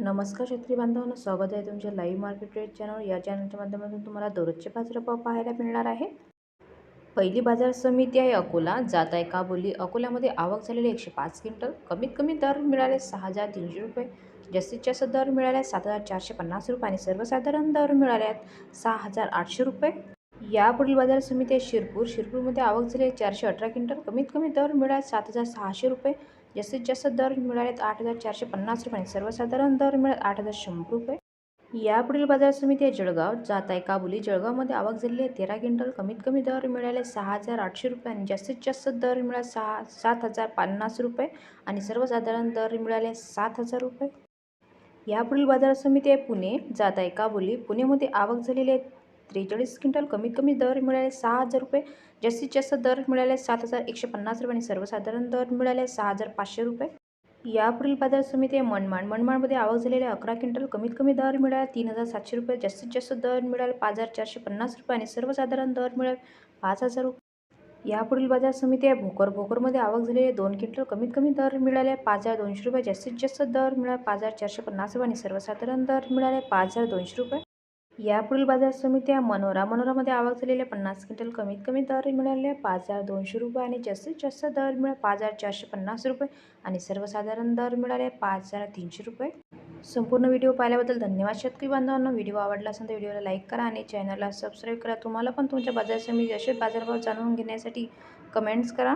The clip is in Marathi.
नमस्कार शेतकरी बांधवांनो, स्वागत आहे तुमच्या लाईव्ह मार्केट रेट चॅनल। या चॅनलच्या माध्यमातून तुम्हाला दररोजचे बाजारभाव पाहायला मिळणार आहे। पहिली बाजार समिती आहे अकोला, जात आहे काबोली। अकोल्यामध्ये आवक झालेली 105 क्विंटल। कमीत कमी दर मिळाले 6,300 रुपये, जास्तीत जास्त दर मिळाले 7,450 रुपये आणि सर्वसाधारण दर मिळाले 6,800 रुपये। यापुढील बाजार समिती आहे शिरपूर। शिरपूरमध्ये आवक झाली 418 क्विंटल। कमीत कमी दर मिळाले 7,600 रुपये, जास्तीत जास्त दर मिळालेत 8,450 रुपये आणि सर्वसाधारण दर मिळाले 8,100 रुपये। यापुढील बाजार समिती आहे जळगाव, जात आहे काबोली। जळगावमध्ये आवक झालेली आहे 13 क्विंटल। कमीत कमी दर मिळाले 6,800 रुपये आणि जास्तीत जास्त दर मिळाले 7,050 रुपये आणि सर्वसाधारण दर मिळाले 7,000 रुपये। यापुढील बाजार समिती आहे पुणे, जात आहे काबोली। पुणेमध्ये आवक झालेली आहे 43 क्विंटल। कमीत कमी दर मिळाले 6,000 रुपये, जास्तीत जास्त दर मिळाले 7,150 रुपये आणि सर्वसाधारण दर मिळाले 6,500 रुपये। यापुढील बाजार समिती आहे मनमाड। मनमाडमध्ये आवक झालेले 11 क्विंटल। कमीत कमी दर मिळाले 3,700 रुपये, जास्तीत जास्त दर मिळाले 5,450 रुपये आणि सर्वसाधारण दर मिळाले 5,000 रुपये। यापुढील बाजार समिती आहे भोकर। भोकरमध्ये आवक झालेली 2 क्विंटल। कमीत कमी दर मिळाले 5,200 रुपये, जास्तीत जास्त दर मिळाले 5,450 रुपये आणि सर्वसाधारण दर मिळाले 5,200 रुपये। यापुढील बाजार समिती आहे मनोरा। मनोरामध्ये आवक झालेली 50 क्विंटल। कमीत कमी दर मिळाले 5,200 रुपये आणि जास्तीत जास्त दर मिळाले 5,450 रुपये आणि सर्वसाधारण दर मिळाले 5,300 रुपये। संपूर्ण व्हिडिओ पाहिल्याबद्दल धन्यवाद शेतकरी बांधवांनो। व्हिडिओ आवडला असेल तर व्हिडिओला लाईक करा आणि चॅनलला सबस्क्राईब करा। तुम्हाला पण तुमच्या बाजार समिती असे बाजारभाव जाणून घेण्यासाठी कमेंट्स करा।